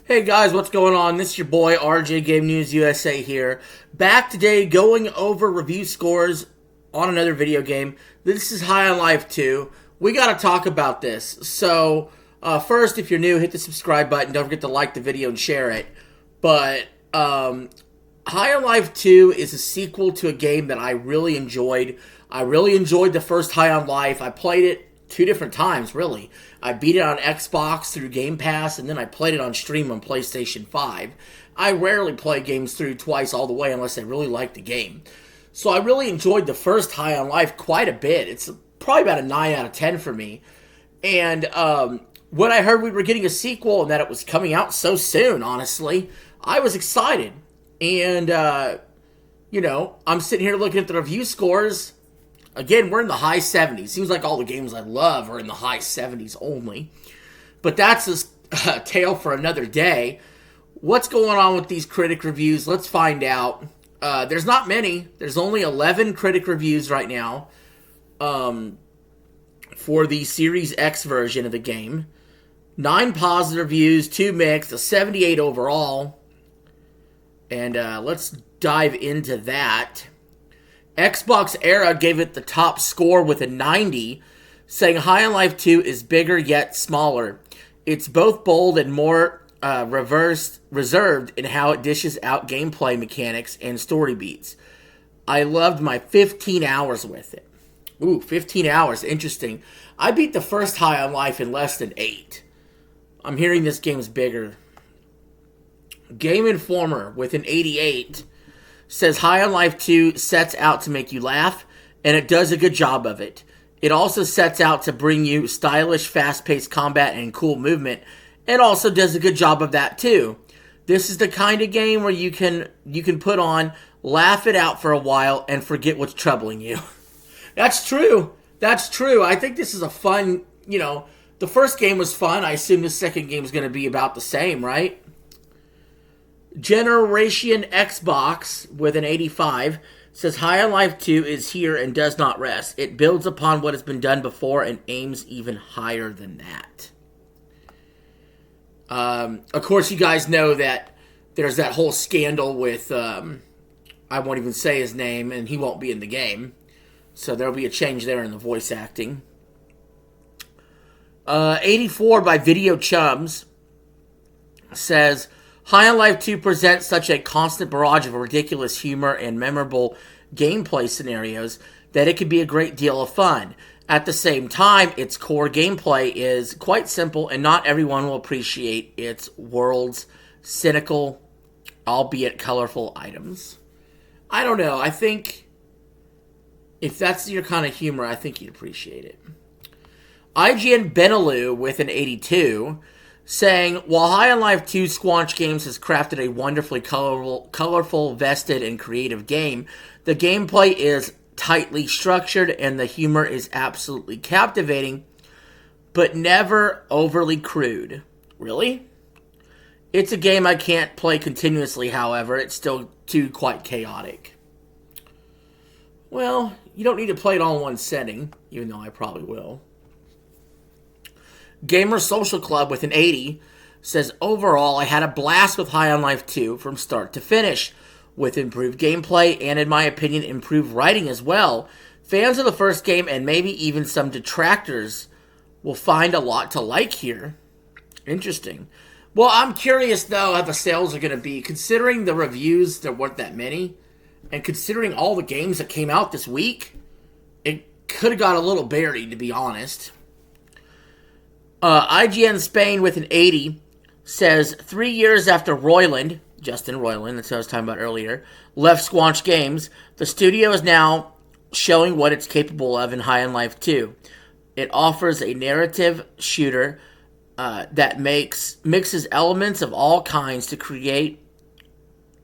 Hey guys, what's going on? This is your boy RJ Game News USA here. Back today going over review scores on another video game. This is High on Life 2. We gotta talk about this. So, first, if you're new, hit the subscribe button. Don't forget to like the video and share it. But, High on Life 2 is a sequel to a game that I really enjoyed. I really enjoyed the first High on Life. I played it two different times, really. I beat it on Xbox through Game Pass, and then I played it on stream on PlayStation 5. I rarely play games through twice all the way unless I really like the game. So I really enjoyed the first High on Life quite a bit. It's probably about a 9 out of 10 for me. And when I heard we were getting a sequel and that it was coming out so soon, honestly, I was excited. And, I'm sitting here looking at the review scores. Again, we're in the high 70s. Seems like all the games I love are in the high 70s only. But that's a tale for another day. What's going on with these critic reviews? Let's find out. There's not many. There's only 11 critic reviews right now for the Series X version of the game. 9 positive reviews, 2 mixed, a 78 overall. And let's dive into that. Xbox Era gave it the top score with a 90, saying High on Life 2 is bigger yet smaller. It's both bold and more reserved in how it dishes out gameplay mechanics and story beats. I loved my 15 hours with it. Ooh, 15 hours, interesting. I beat the first High on Life in less than 8. I'm hearing this game's bigger. Game Informer with an 88 says High on Life 2 sets out to make you laugh, and it does a good job of it. It also sets out to bring you stylish, fast-paced combat and cool movement, and also does a good job of that too. This is the kind of game where you can put on, laugh it out for a while, and forget what's troubling you. That's true. That's true. I think this is a fun, the first game was fun. I assume the second game is going to be about the same, right? Generation Xbox with an 85 says High on Life 2 is here and does not rest. It builds upon what has been done before and aims even higher than that. Of course, you guys know that there's that whole scandal with, I won't even say his name, and he won't be in the game. So there'll be a change there in the voice acting. 84 by Video Chums says High on Life 2 presents such a constant barrage of ridiculous humor and memorable gameplay scenarios that it can be a great deal of fun. At the same time, its core gameplay is quite simple, and not everyone will appreciate its world's cynical, albeit colorful items. I don't know. I think if that's your kind of humor, I think you'd appreciate it. IGN Benelux with an 82 saying, while High on Life 2 Squanch Games has crafted a wonderfully colorful, vested, and creative game, the gameplay is tightly structured and the humor is absolutely captivating, but never overly crude. Really? It's a game I can't play continuously, however. It's still too quite chaotic. Well, you don't need to play it all in one setting, even though I probably will. Gamer Social Club with an 80 says, overall, I had a blast with High on Life 2 from start to finish, with improved gameplay and, in my opinion, improved writing as well. Fans of the first game and maybe even some detractors will find a lot to like here. Interesting. Well, I'm curious, though, how the sales are going to be. Considering the reviews, there weren't that many, and considering all the games that came out this week, it could have got a little buried, to be honest. IGN Spain with an 80 says, 3 years after Roiland, Justin Roiland, that's what I was talking about earlier, left Squanch Games, the studio is now showing what it's capable of in High on Life 2. It offers a narrative shooter that mixes elements of all kinds to create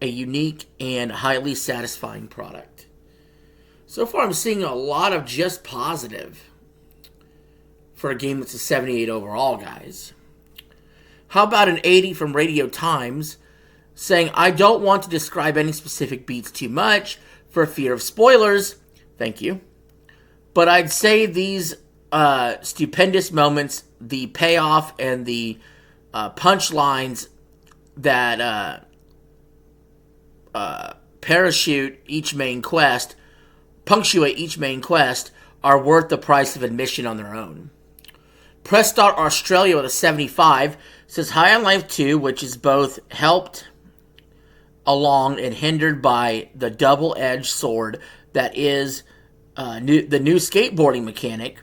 a unique and highly satisfying product. So far, I'm seeing a lot of just positive for a game that's a 78 overall, guys. How about an 80 from Radio Times saying, I don't want to describe any specific beats too much for fear of spoilers. Thank you. But I'd say these stupendous moments, the payoff and the punchlines that punctuate each main quest are worth the price of admission on their own. Press Start Australia with a 75 says High on Life 2, which is both helped along and hindered by the double-edged sword that is the new skateboarding mechanic,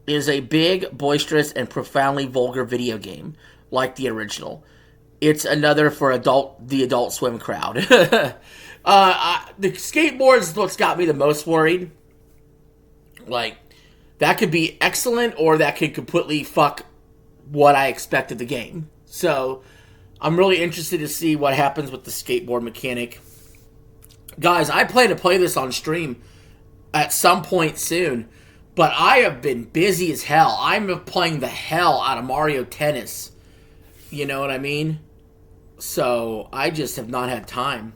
is a big, boisterous, and profoundly vulgar video game like the original. It's another for the Adult Swim crowd. The skateboard is what's got me the most worried. Like, that could be excellent, or that could completely fuck what I expect of the game. So, I'm really interested to see what happens with the skateboard mechanic. Guys, I plan to play this on stream at some point soon, but I have been busy as hell. I'm playing the hell out of Mario Tennis. You know what I mean? So, I just have not had time.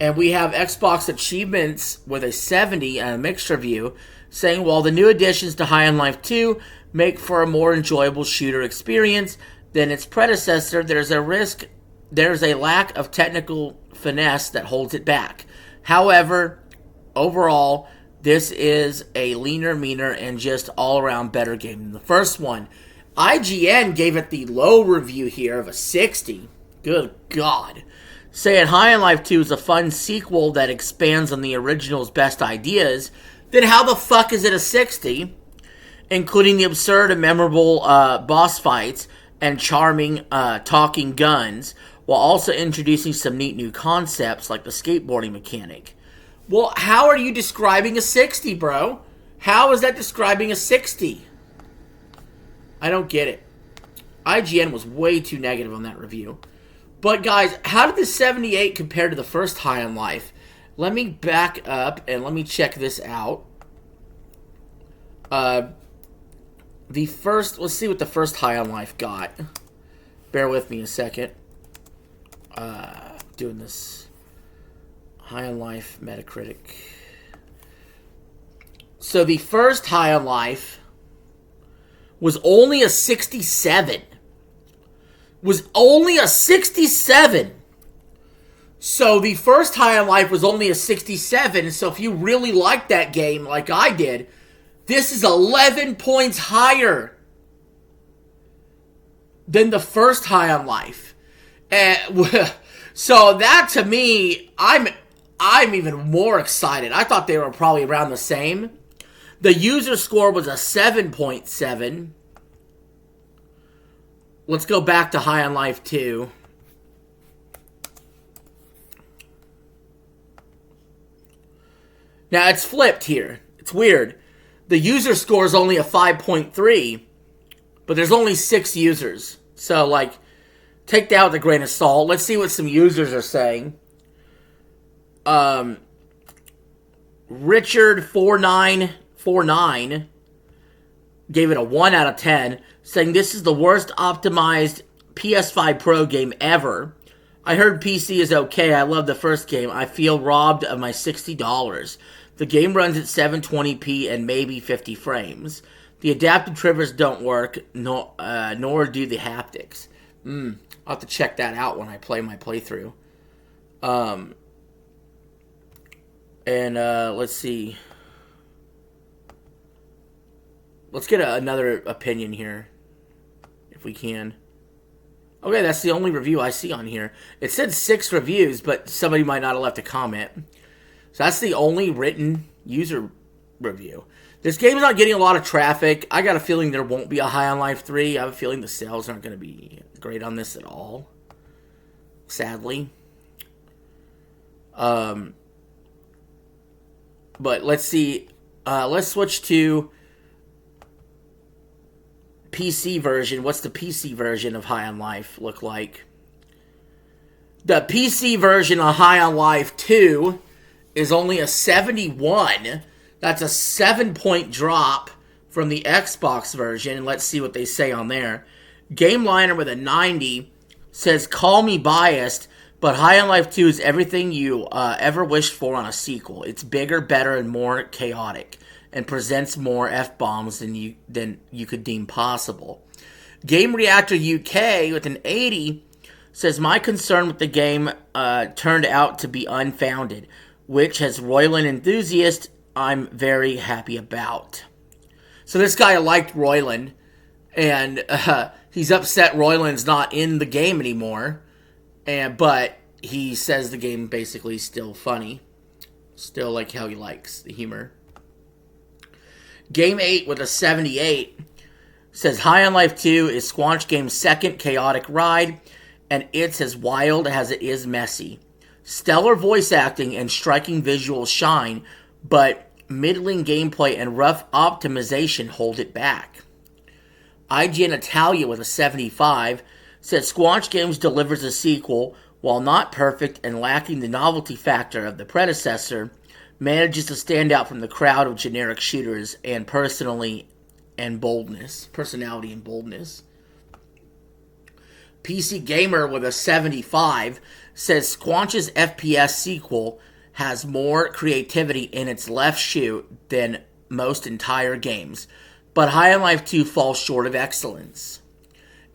And we have Xbox Achievements with a 70 and a mixed review, saying, while the new additions to High on Life 2 make for a more enjoyable shooter experience than its predecessor, there's a lack of technical finesse that holds it back. However, overall, this is a leaner, meaner, and just all-around better game than the first one. IGN gave it the low review here of a 60. Good God. Saying High on Life 2 is a fun sequel that expands on the original's best ideas, then how the fuck is it a 60? Including the absurd and memorable boss fights and charming talking guns, while also introducing some neat new concepts like the skateboarding mechanic. Well, how are you describing a 60, bro? How is that describing a 60? I don't get it. IGN was way too negative on that review. But guys, how did the 78 compare to the first High on Life? Let me back up and let me check this out. Let's see what the first High on Life got. Bear with me a second. Doing this. High on Life, Metacritic. So the first High on Life was only a 67. Was only a 67. So the first High on Life was only a 67. So if you really like that game like I did, this is 11 points higher than the first High on Life. So that to me, I'm even more excited. I thought they were probably around the same. The user score was a 7.7. Let's go back to High on Life 2. Now, it's flipped here. It's weird. The user score is only a 5.3, but there's only 6 users. So, like, take that with a grain of salt. Let's see what some users are saying. Richard4949 gave it a 1 out of 10, saying this is the worst optimized PS5 Pro game ever. I heard PC is okay. I love the first game. I feel robbed of my $60. The game runs at 720p and maybe 50 frames. The adaptive triggers don't work, nor do the haptics. I'll have to check that out when I play my playthrough. Let's see. Let's get another opinion here, if we can. Okay, that's the only review I see on here. It said 6 reviews, but somebody might not have left a comment. So that's the only written user review. This game's not getting a lot of traffic. I got a feeling there won't be a High on Life 3. I have a feeling the sales aren't going to be great on this at all. Sadly. But let's see. Let's switch to PC version. What's the PC version of High on Life look like? The PC version of High on Life 2 is only a 71. That's a 7-point drop from the Xbox version. Let's see what they say on there. GameLiner with a 90 says, call me biased, but High on Life 2 is everything you ever wished for on a sequel. It's bigger, better, and more chaotic, and presents more F-bombs than you could deem possible. Game Reactor UK with an 80 says, my concern with the game turned out to be unfounded, which as Royland enthusiast, I'm very happy about. So this guy liked Royland, and he's upset Royland's not in the game anymore, but he says the game basically is still funny. Still like how he likes the humor. Game 8 with a 78 says, High on Life 2 is Squanch Game's second chaotic ride, and it's as wild as it is messy. Stellar voice acting and striking visuals shine, but middling gameplay and rough optimization hold it back. IGN Italia with a 75 says, Squanch Games delivers a sequel, while not perfect and lacking the novelty factor of the predecessor, manages to stand out from the crowd of generic shooters and personality and boldness. PC Gamer with a 75 says Squanch's FPS sequel has more creativity in its left shoe than most entire games, but High on Life 2 falls short of excellence.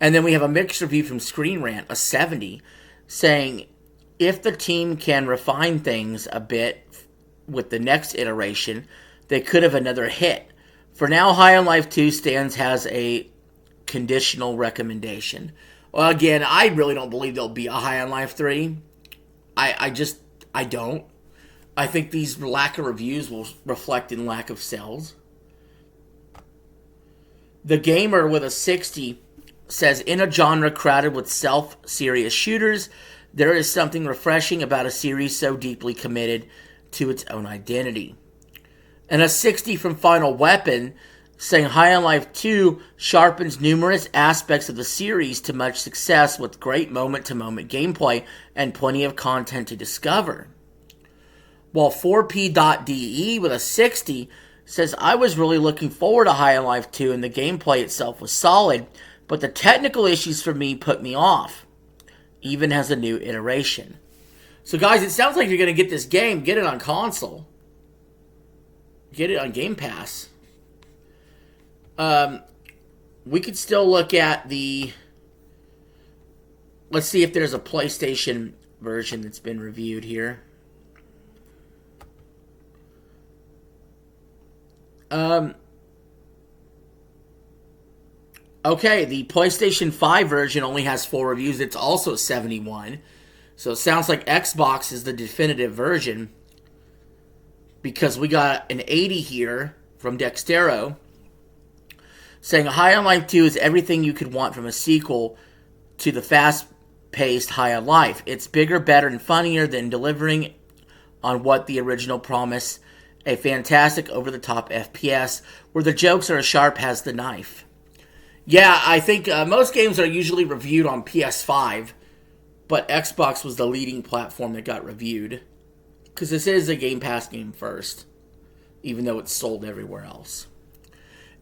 And then we have a mixed review from Screen Rant, a 70, saying, if the team can refine things a bit with the next iteration, they could have another hit. For now, High on Life 2 stands as a conditional recommendation. Well, again, I really don't believe there'll be a High on Life 3. I don't. I think these lack of reviews will reflect in lack of sales. The Gamer with a 60 says, in a genre crowded with self-serious shooters, there is something refreshing about a series so deeply committed to its own identity. And a 60 from Final Weapon saying, High on Life 2 sharpens numerous aspects of the series to much success with great moment-to-moment gameplay and plenty of content to discover. While 4P.de with a 60 says, I was really looking forward to High on Life 2 and the gameplay itself was solid, but the technical issues for me put me off, even as a new iteration. So guys, it sounds like you're going to get this game. Get it on console. Get it on Game Pass. We could still look at the... Let's see if there's a PlayStation version that's been reviewed here. Okay, the PlayStation 5 version only has 4 reviews. It's also 71. So it sounds like Xbox is the definitive version, because we got an 80 here from Dextero saying, High on Life 2 is everything you could want from a sequel to the fast-paced High on Life. It's bigger, better, and funnier than delivering on what the original promised, a fantastic over-the-top FPS where the jokes are as sharp as the knife. Yeah, I think most games are usually reviewed on PS5, but Xbox was the leading platform that got reviewed, because this is a Game Pass game first, even though it's sold everywhere else.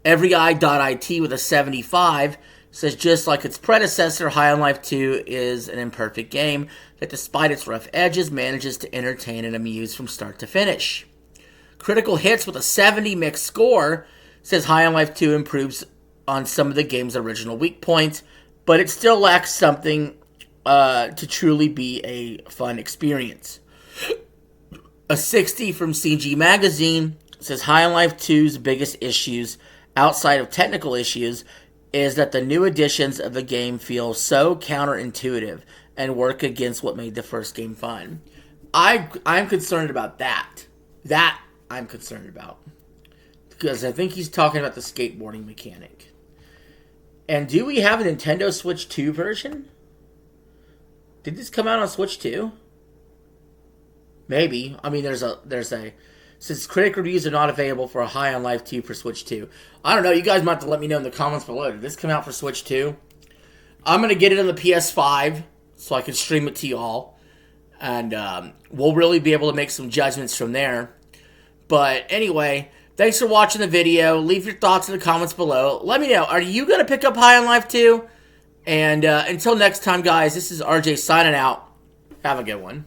EveryEye.it with a 75 says, just like its predecessor, High on Life 2 is an imperfect game that, despite its rough edges, manages to entertain and amuse from start to finish. Critical Hits with a 70 mixed score says, High on Life 2 improves on some of the game's original weak points, but it still lacks something to truly be a fun experience. A 60 from CG Magazine says, High on Life 2's biggest issues, outside of technical issues, is that the new additions of the game feel so counterintuitive and work against what made the first game fun. I'm concerned about that. That I'm concerned about, because I think he's talking about the skateboarding mechanic. And do we have a Nintendo Switch 2 version? Did this come out on Switch 2? Maybe. I mean, there's a since critic reviews are not available for a High on Life 2 for Switch 2. I don't know. You guys might have to let me know in the comments below. Did this come out for Switch 2? I'm gonna get it on the PS5 so I can stream it to y'all, and we'll really be able to make some judgments from there. But anyway, thanks for watching the video. Leave your thoughts in the comments below. Let me know, are you going to pick up High on Life 2? And until next time, guys, this is RJ signing out. Have a good one.